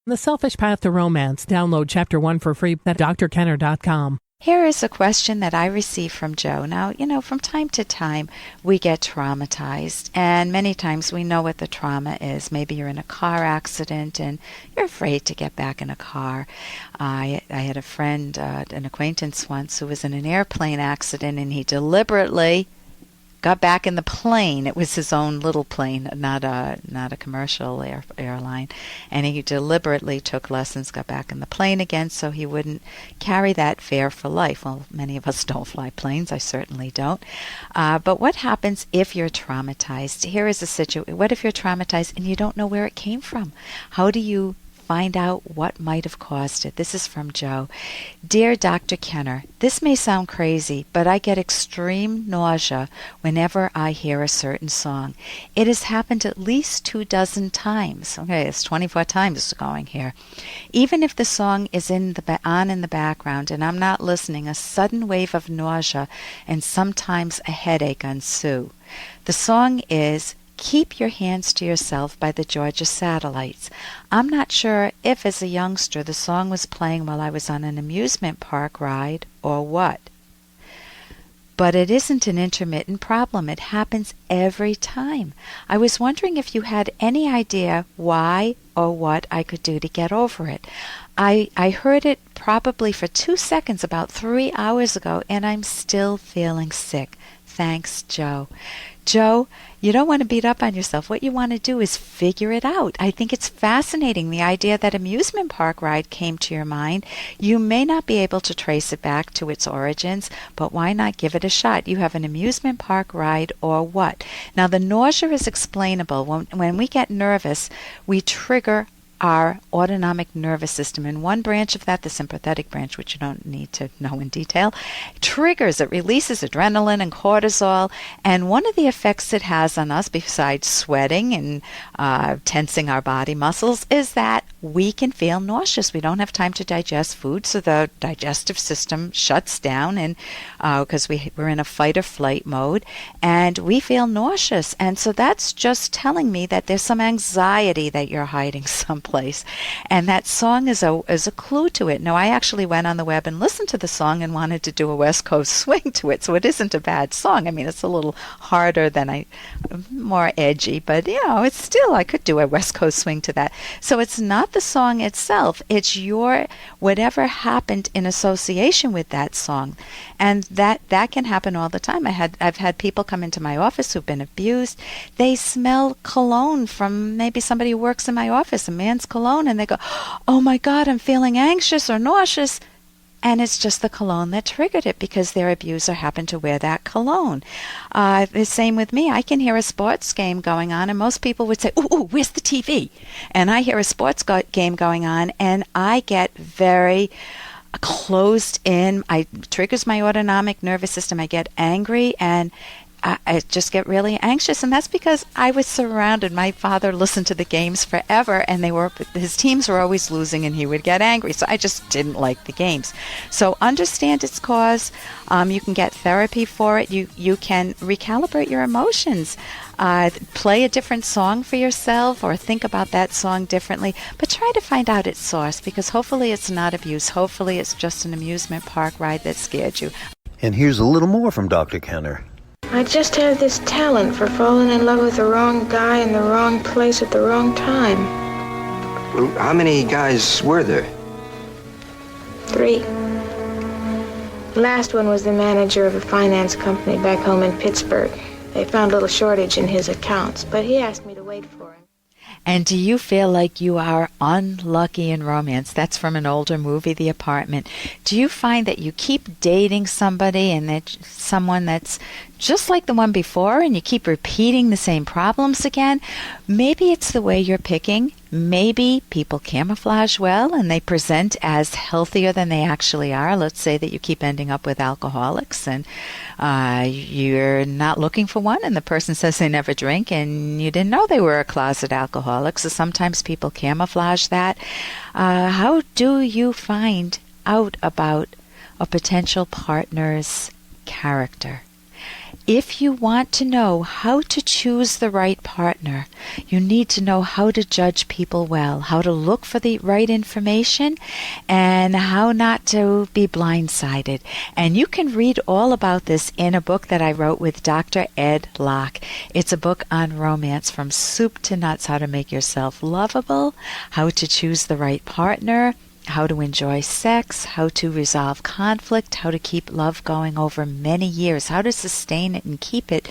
The Selfish Path to Romance. Download Chapter 1 for free at drkenner.com. Here is a question that I received from Joe. Now, from time to time, we get traumatized, and many times we know what the trauma is. Maybe you're in a car accident and you're afraid to get back in a car. I had a friend, an acquaintance once, who was in an airplane accident, and he deliberately got back in the plane. It was his own little plane, not a commercial airline. And he deliberately took lessons, got back in the plane again, so he wouldn't carry that fear for life. Well, many of us don't fly planes. I certainly don't. But what happens if you're traumatized? Here is a situation. What if you're traumatized and you don't know where it came from? How do you find out what might have caused it? This is from Joe. Dear Dr. Kenner, this may sound crazy, but I get extreme nausea whenever I hear a certain song. It has happened at least 24 times. Okay, it's 24 times going here. Even if the song is on in the background and I'm not listening, a sudden wave of nausea and sometimes a headache ensue. The song is Keep Your Hands to Yourself by the Georgia Satellites. I'm not sure if as a youngster the song was playing while I was on an amusement park ride or what. But it isn't an intermittent problem. It happens every time. I was wondering if you had any idea why or what I could do to get over it. I heard it probably for 2 seconds about 3 hours ago, and I'm still feeling sick. Thanks, Joe. Joe, you don't want to beat up on yourself. What you want to do is figure it out. I think it's fascinating, the idea that amusement park ride came to your mind. You may not be able to trace it back to its origins, but why not give it a shot? You have an amusement park ride or what? Now, the nausea is explainable. When we get nervous, we trigger our autonomic nervous system, and one branch of that, the sympathetic branch, which you don't need to know in detail, it releases adrenaline and cortisol, and one of the effects it has on us, besides sweating and tensing our body muscles, is that we can feel nauseous. We don't have time to digest food, so the digestive system shuts down, and because we're in a fight or flight mode, and we feel nauseous. And so that's just telling me that there's some anxiety that you're hiding someplace. And that song is a clue to it. Now, I actually went on the web and listened to the song and wanted to do a West Coast swing to it, so it isn't a bad song. I mean, it's a little harder than more edgy, but it's still, I could do a West Coast swing to that. So it's not the song itself, it's whatever happened in association with that song. And that can happen all the time. I've had people come into my office who've been abused. They smell cologne from maybe somebody who works in my office, a man's cologne, and they go, oh my God, I'm feeling anxious or nauseous. And it's just the cologne that triggered it because their abuser happened to wear that cologne. The same with me. I can hear a sports game going on, and most people would say, ooh, where's the TV? And I hear a sports game going on, and I get very closed in. It triggers my autonomic nervous system. I get angry, and I just get really anxious, and that's because I was surrounded. My father listened to the games forever, and his teams were always losing, and he would get angry. So I just didn't like the games. So understand its cause. You can get therapy for it. You can recalibrate your emotions. Play a different song for yourself, or think about that song differently. But try to find out its source, because hopefully it's not abuse. Hopefully it's just an amusement park ride that scared you. And here's a little more from Dr. Kenner. I just have this talent for falling in love with the wrong guy in the wrong place at the wrong time. Well, how many guys were there? 3. The last one was the manager of a finance company back home in Pittsburgh. They found a little shortage in his accounts, but he asked me to wait for him. And do you feel like you are unlucky in romance? That's from an older movie, The Apartment. Do you find that you keep dating somebody and that someone that's just like the one before, and you keep repeating the same problems again? Maybe it's the way you're picking. Maybe people camouflage well and they present as healthier than they actually are. Let's say that you keep ending up with alcoholics, and you're not looking for one, and the person says they never drink, and you didn't know they were a closet alcoholic. So sometimes people camouflage that. How do you find out about a potential partner's character? If you want to know how to choose the right partner, you need to know how to judge people well, how to look for the right information, and how not to be blindsided. And you can read all about this in a book that I wrote with Dr. Ed Locke. It's a book on romance from soup to nuts, how to make yourself lovable, how to choose the right partner, how to enjoy sex, how to resolve conflict, how to keep love going over many years, how to sustain it and keep it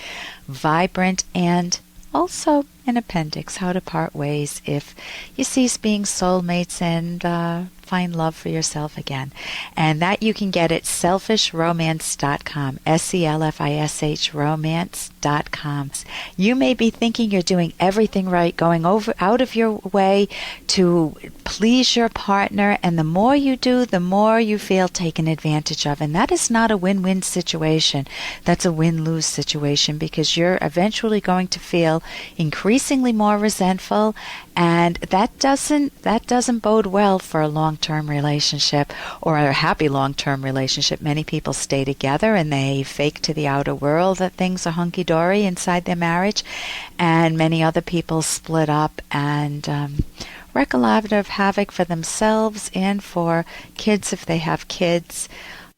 vibrant, and also an appendix, how to part ways if you cease being soulmates and find love for yourself again. And that you can get at selfishromance.com, SELFISH romance.com. You may be thinking you're doing everything right, going out of your way to please your partner, and the more you do, the more you feel taken advantage of. And that is not a win-win situation. That's a win-lose situation, because you're eventually going to feel increasingly more resentful, and that doesn't bode well for a long-term relationship or a happy long-term relationship. Many people stay together and they fake to the outer world that things are hunky-dory inside their marriage, and many other people split up and wreak a lot of havoc for themselves and for kids if they have kids.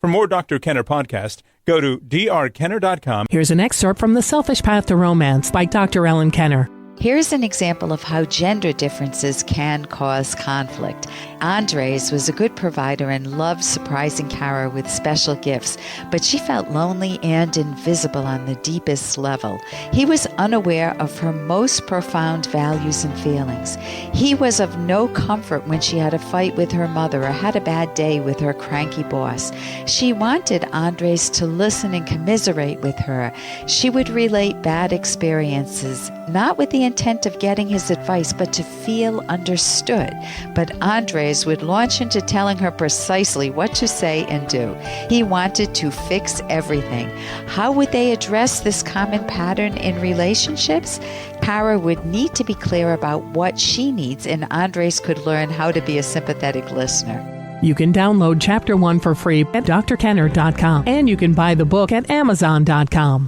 For more Dr. Kenner podcast, go to drkenner.com. Here's an excerpt from The Selfish Path to Romance by Dr. Ellen Kenner. Here's an example of how gender differences can cause conflict. Andres was a good provider and loved surprising Kara with special gifts, but she felt lonely and invisible on the deepest level. He was unaware of her most profound values and feelings. He was of no comfort when she had a fight with her mother or had a bad day with her cranky boss. She wanted Andres to listen and commiserate with her. She would relate bad experiences, not with the intent of getting his advice, but to feel understood. But Andres would launch into telling her precisely what to say and do. He wanted to fix everything. How would they address this common pattern in relationships? Kara would need to be clear about what she needs, and Andres could learn how to be a sympathetic listener. You can download Chapter 1 for free at drkenner.com, and you can buy the book at amazon.com.